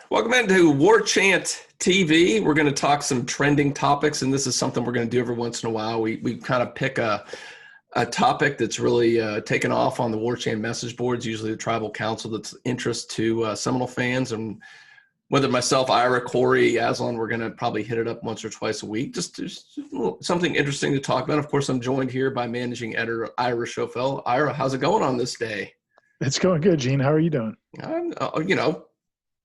Welcome into Warchant TV. We're going to talk some trending topics, and this is something we're going to do every once in a while. We kind of pick a topic that's really taken off on the Warchant message boards, usually the tribal council that's interest to Seminole fans. And whether myself, Ira, Corey, Aslan, we're going to probably hit it up once or twice a week. Just something interesting to talk about. Of course, I'm joined here by managing editor Ira Schoffel. Ira, how's it going on this day? It's going good, Gene. How are you doing? I'm,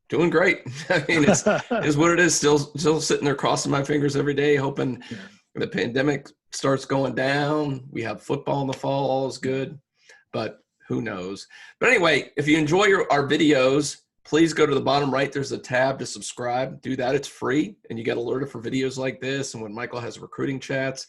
doing great. I mean, it's what it is. Still sitting there crossing my fingers every day, hoping the pandemic starts going down. We have football in the fall, all is good, but who knows? But anyway, if you enjoy our videos, please go to the bottom right. There's a tab to subscribe. Do that. It's free, and you get alerted for videos like this. And when Michael has recruiting chats,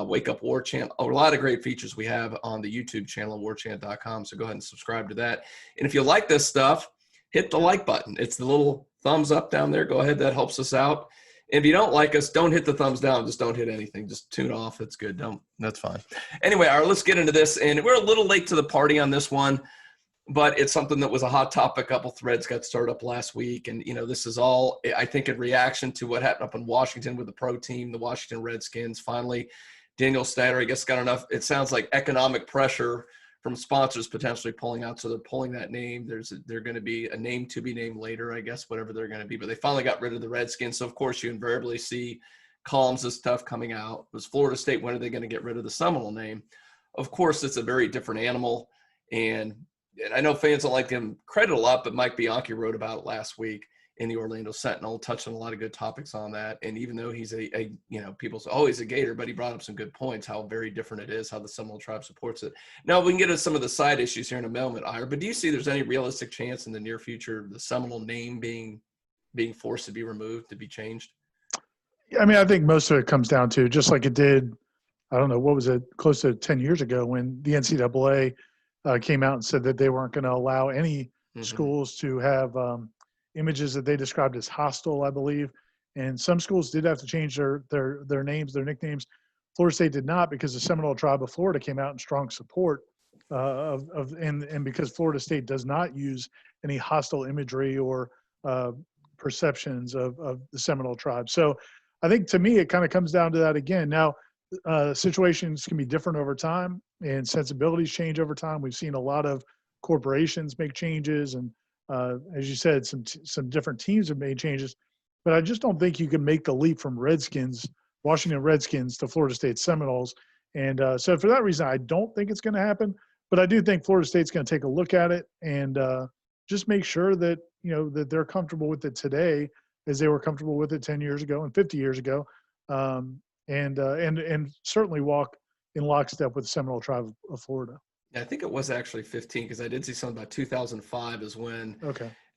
Wake Up Warchant, a lot of great features we have on the YouTube channel at warchant.com. So go ahead and subscribe to that. And if you like this stuff, hit the like button. It's the little thumbs up down there. Go ahead. That helps us out. And if you don't like us, don't hit the thumbs down. Just don't hit anything. Just tune off. It's good. That's fine. Anyway, all right, let's get into this. And we're a little late to the party on this one, but it's something that was a hot topic. A couple threads got started up last week. And, this is all, I think, in reaction to what happened up in Washington with the pro team, the Washington Redskins. Finally, Daniel Snyder, I guess, got enough, it sounds like, economic pressure from sponsors potentially pulling out. So they're pulling that name. They're going to be a name to be named later, I guess, whatever they're going to be. But they finally got rid of the Redskins. So, of course, you invariably see columns of stuff coming out. Was Florida State, when are they going to get rid of the Seminole name? Of course, it's a very different animal. And I know fans don't like to give him credit a lot, but Mike Bianchi wrote about it last week in the Orlando Sentinel, touched on a lot of good topics on that. And even though he's people say, oh, he's a Gator, but he brought up some good points, how very different it is, how the Seminole Tribe supports it. Now, we can get into some of the side issues here in a moment, Ira, but do you see there's any realistic chance in the near future the Seminole name being forced to be removed, to be changed? I mean, I think most of it comes down to, just like it did, I don't know, what was it, close to 10 years ago when the NCAA came out and said that they weren't going to allow any schools to have images that they described as hostile, I believe. And some schools did have to change their names, their nicknames. Florida State did not, because the Seminole Tribe of Florida came out in strong support and because Florida State does not use any hostile imagery or perceptions of the Seminole Tribe. So I think, to me, it kind of comes down to that again. Now, situations can be different over time and sensibilities change over time. We've seen a lot of corporations make changes, and as you said, some different teams have made changes, but I just don't think you can make the leap from Washington Redskins to Florida State Seminoles. And so for that reason, I don't think it's going to happen, but I do think Florida State's going to take a look at it and just make sure that, that they're comfortable with it today as they were comfortable with it 10 years ago and 50 years ago. And certainly walk in lockstep with the Seminole Tribe of Florida. I think it was actually 15, because I did see something about 2005 is when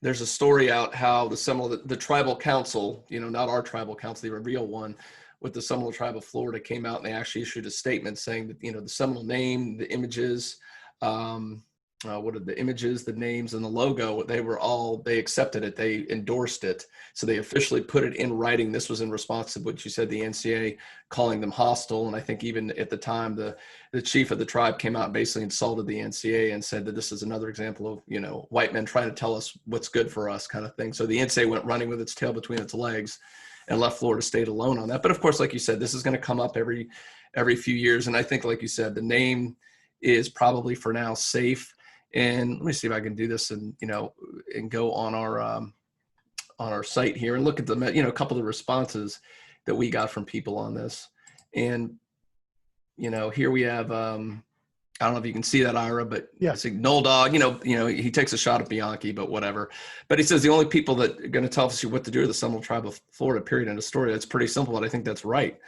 there's a story out how the tribal council, not our tribal council, the real one, with the Seminole Tribe of Florida, came out and they actually issued a statement saying that, the Seminole name, the images, the names and the logo, they accepted it. They endorsed it. So they officially put it in writing. This was in response to what you said, the NCAA calling them hostile. And I think even at the time, the chief of the tribe came out and basically insulted the NCAA and said that this is another example of, white men trying to tell us what's good for us, kind of thing. So the NCAA went running with its tail between its legs and left Florida State alone on that. But of course, like you said, this is going to come up every few years. And I think, like you said, the name is probably for now safe. And let me see if I can do this and go on our site here and look at a couple of the responses that we got from people on this. And, here we have, I don't know if you can see that, Ira, but it's like Null Dog, he takes a shot at Bianchi, but whatever. But he says the only people that are going to tell us what to do are the Seminole Tribe of Florida, period, in the story. That's pretty simple, but I think that's right.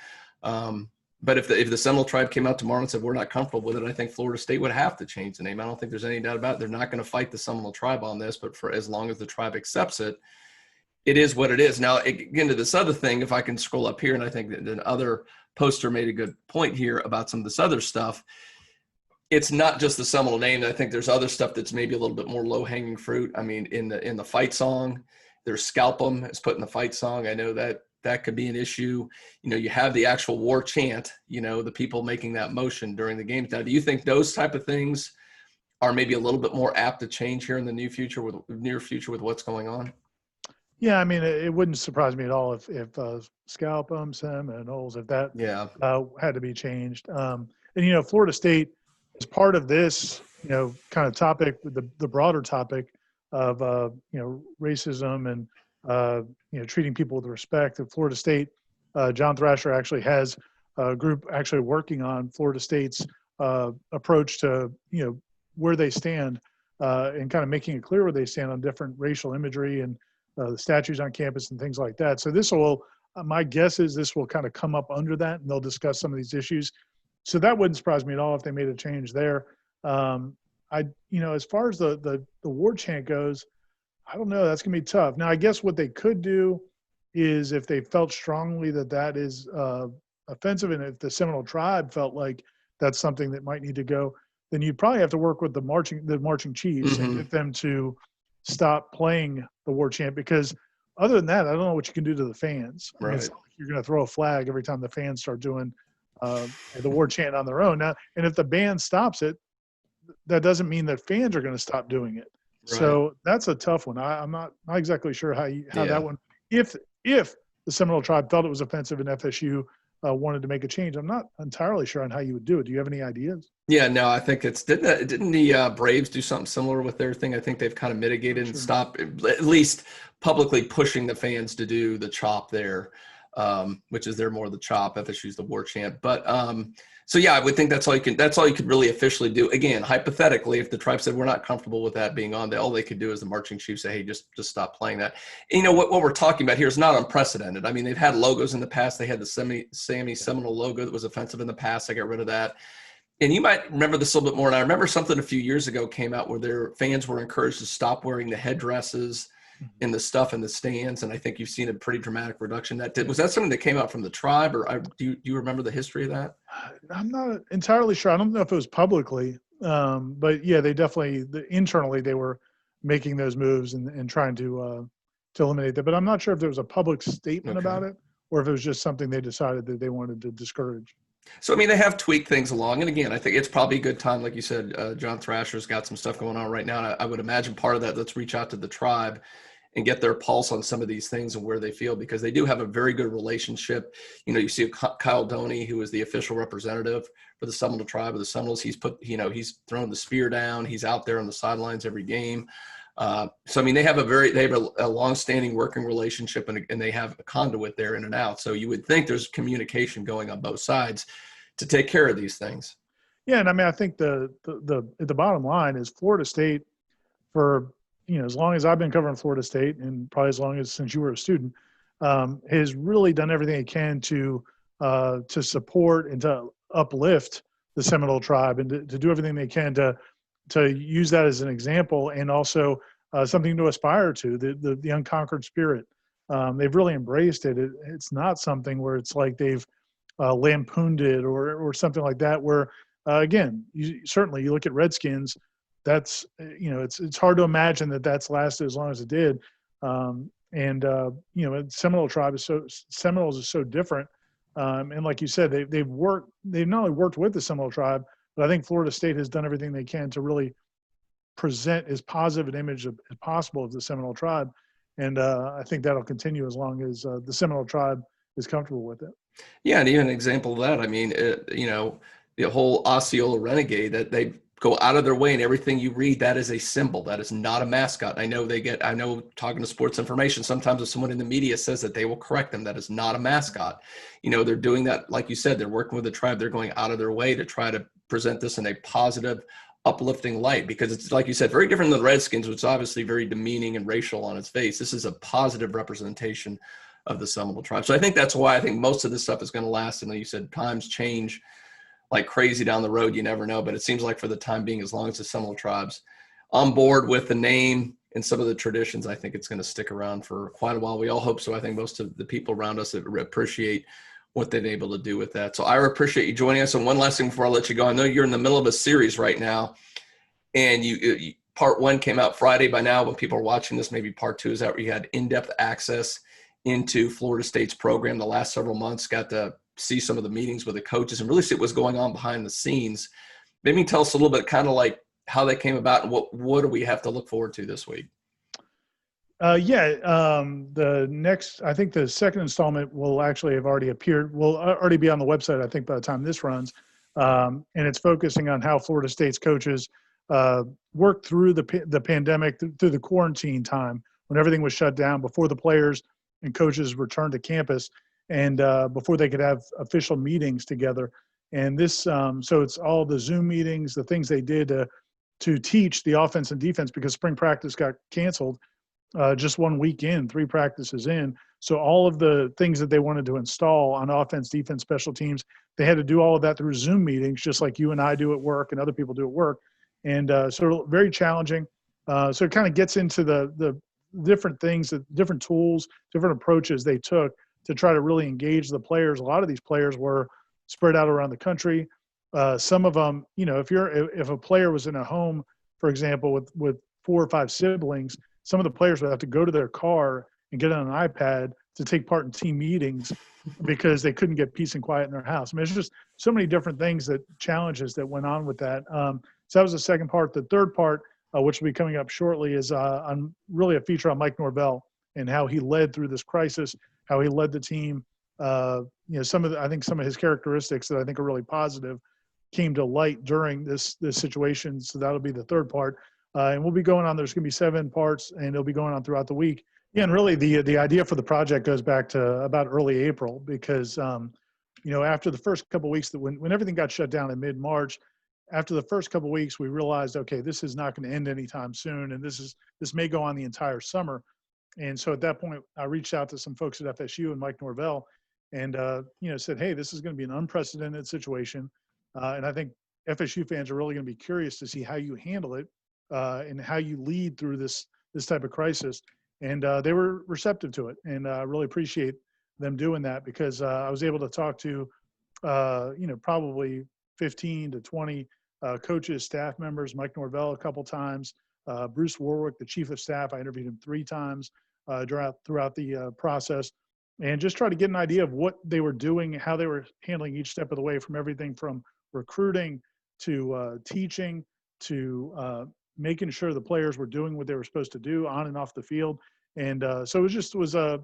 But if the Seminole Tribe came out tomorrow and said, we're not comfortable with it, I think Florida State would have to change the name. I don't think there's any doubt about it. They're not going to fight the Seminole Tribe on this, but for as long as the tribe accepts it, it is what it is. Now, again, to this other thing, if I can scroll up here, and I think that another poster made a good point here about some of this other stuff. It's not just the Seminole name. I think there's other stuff that's maybe a little bit more low-hanging fruit. I mean, in the fight song, there's Scalp 'em is put in the fight song. I know that could be an issue. You have the actual war chant, the people making that motion during the games. Now, do you think those type of things are maybe a little bit more apt to change here in the near future with what's going on? Yeah, I mean, it wouldn't surprise me at all if Scalpum, Seminoles, if that Yeah. had to be changed. And Florida State is part of this, kind of topic, the broader topic of racism and treating people with respect. At Florida State, John Thrasher actually has a group actually working on Florida State's approach to where they stand and kind of making it clear where they stand on different racial imagery and the statues on campus and things like that. So this will, my guess is this will kind of come up under that, and they'll discuss some of these issues. So that wouldn't surprise me at all if they made a change there. As far as the Warchant goes, I don't know. That's gonna be tough. Now, I guess what they could do is if they felt strongly that is offensive, and if the Seminole Tribe felt like that's something that might need to go, then you'd probably have to work with the marching chiefs and get them to stop playing the war chant, because other than that, I don't know what you can do to the fans. I mean, it's not like you're going to throw a flag every time the fans start doing the war chant on their own. Now, and if the band stops it, that doesn't mean that fans are going to stop doing it. Right. So that's a tough one. I'm not exactly sure how that one. If the Seminole Tribe felt it was offensive and FSU wanted to make a change, I'm not entirely sure on how you would do it. Do you have any ideas? Yeah, no, I think didn't the Braves do something similar with their thing? I think they've kind of mitigated and stopped at least publicly pushing the fans to do the chop there, which is they're more the chop. FSU's the war chant. But so yeah, I would think that's all you could really officially do. Again, hypothetically, if the tribe said we're not comfortable with that being on there, all they could do is the marching chief say, hey, just stop playing that. And what we're talking about here is not unprecedented. I mean, they've had logos in the past. They had the Sammy Seminole logo that was offensive in the past. I got rid of that. And you might remember this a little bit more. And I remember something a few years ago came out where their fans were encouraged to stop wearing the headdresses and the stuff in the stands. And I think you've seen a pretty dramatic reduction. Was that something that came out from the tribe, or do you remember the history of that? I'm not entirely sure. I don't know if it was publicly, but yeah, they definitely internally they were making those moves and trying to eliminate that. But I'm not sure if there was a public statement about it, or if it was just something they decided that they wanted to discourage. So, I mean, they have tweaked things along. And again, I think it's probably a good time. Like you said, John Thrasher's got some stuff going on right now. And I would imagine part of that, let's reach out to the tribe and get their pulse on some of these things and where they feel, because they do have a very good relationship. You see Kyle Doney, who is the official representative for the Seminole Tribe of the Seminoles. He's he's thrown the spear down. He's out there on the sidelines every game. So, I mean, they have a long-standing working relationship, and they have a conduit there in and out. So you would think there's communication going on both sides to take care of these things. Yeah. And I mean, I think the bottom line is Florida State, for, as long as I've been covering Florida State, and probably as long as since you were a student, has really done everything it can to support and to uplift the Seminole Tribe, and to do everything they can to use that as an example, and also something to aspire to, the unconquered spirit. They've really embraced it. It's not something where it's like they've lampooned it or something like that, where again, you look at Redskins, that's it's hard to imagine that lasted as long as it did. Seminole Tribe Seminoles is so different. And like you said, they've not only worked with the Seminole Tribe, but I think Florida State has done everything they can to really present as positive an image as possible of the Seminole Tribe. And I think that'll continue as long as the Seminole Tribe is comfortable with it. Yeah, and even an example of that, I mean, the whole Osceola Renegade, that they go out of their way, and everything you read, that is a symbol. That is not a mascot. I know talking to Sports Information, sometimes if someone in the media says that, they will correct them. That is not a mascot. They're doing that, like you said, they're working with the tribe. They're going out of their way to try to present this in a positive, uplifting light, because it's, like you said, very different than the Redskins, which is obviously very demeaning and racial on its face. This is a positive representation of the Seminole Tribe. So I think that's why I think most of this stuff is going to last. And like you said, times change like crazy down the road. You never know. But it seems like for the time being, as long as the Seminole Tribe's on board with the name and some of the traditions, I think it's going to stick around for quite a while. We all hope so. I think most of the people around us appreciate what they've been able to do with that. So Ira, appreciate you joining us. And one last thing before I let you go, I know you're in the middle of a series right now, and you part one came out Friday. By now, when people are watching this, maybe part two is out, where you had in-depth access into Florida State's program the last several months, got to see some of the meetings with the coaches and really see what was going on behind the scenes. Maybe tell us a little bit kind of like how that came about, and what do we have to look forward to this week? The next, I think the second installment will actually have already appeared, will already be on the website, I think, by the time this runs. And it's focusing on how Florida State's coaches worked through the pandemic, through the quarantine time when everything was shut down, before the players and coaches returned to campus, and before they could have official meetings together. And this, so it's all the Zoom meetings, the things they did to teach the offense and defense, because spring practice got canceled just 1 week in, 3 practices in. So all of the things that they wanted to install on offense, defense, special teams, they had to do all of that through Zoom meetings, just like you and I do at work and other people do at work. And so very challenging. So it kind of gets into the different things, different tools, different approaches they took to try to really engage the players. A lot of these players were spread out around the country. Some of them, if a player was in a home, for example, with 4 or 5 siblings, some of the players would have to go to their car and get on an iPad to take part in team meetings because they couldn't get peace and quiet in their house. I mean, it's just so many different things, challenges that went on with that. So that was the second part. The third part, which will be coming up shortly, is on really a feature on Mike Norvell and how he led through this crisis, how he led the team. I think some of his characteristics that I think are really positive came to light during this situation. So that'll be the third part. And we'll be going on, there's going to be 7 parts, and it'll be going on throughout the week. Yeah, and really the idea for the project goes back to about early April, because, after the first couple of weeks, when everything got shut down in mid-March, after the first couple of weeks, we realized, okay, this is not going to end anytime soon, and this may go on the entire summer. And so at that point, I reached out to some folks at FSU and Mike Norvell and, said, hey, this is going to be an unprecedented situation. And I think FSU fans are really going to be curious to see how you handle it. And how you lead through this type of crisis. And they were receptive to it. And I really appreciate them doing that, because I was able to talk to, probably 15 to 20 coaches, staff members, Mike Norvell a couple times, Bruce Warwick, the chief of staff. I interviewed him 3 times throughout the process, and just try to get an idea of what they were doing, how they were handling each step of the way, from everything from recruiting to teaching to making sure the players were doing what they were supposed to do on and off the field. And so it was a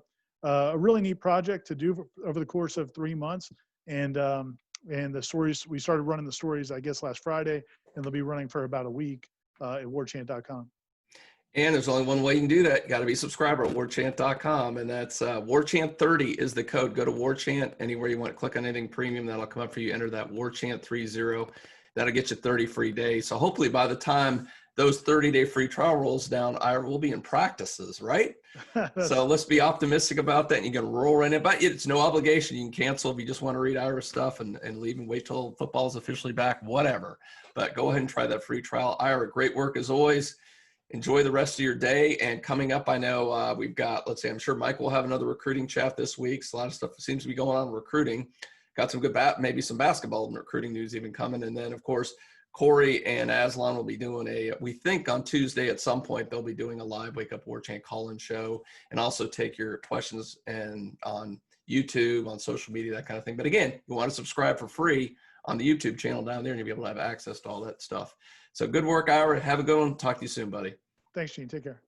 really neat project to do over the course of 3 months. And the stories, we started running the stories, I guess, last Friday, and they'll be running for about a week at warchant.com. And there's only one way you can do that. You got to be a subscriber at warchant.com. And that's Warchant30 is the code. Go to Warchant, anywhere you want to click on anything premium, that'll come up for you. Enter that Warchant30. That'll get you 30 free days. So hopefully by the time those 30-day free trial rolls down, Ira will be in practices, right? So let's be optimistic about that. And you can roll right in. But it's no obligation. You can cancel if you just want to read Ira's stuff and leave and wait till football is officially back, whatever. But go ahead and try that free trial. Ira, great work as always. Enjoy the rest of your day. And coming up, I know we've got, I'm sure Mike will have another recruiting chat this week. So a lot of stuff seems to be going on in recruiting. Got some good maybe some basketball and recruiting news even coming. And then, of course, Corey and Aslan will be doing we think on Tuesday at some point, they'll be doing a live Wake Up Warchant call-in show, and also take your questions and on YouTube, on social media, that kind of thing. But again, you want to subscribe for free on the YouTube channel down there, and you'll be able to have access to all that stuff. So good work, Ira. Have a good one. Talk to you soon, buddy. Thanks, Gene. Take care.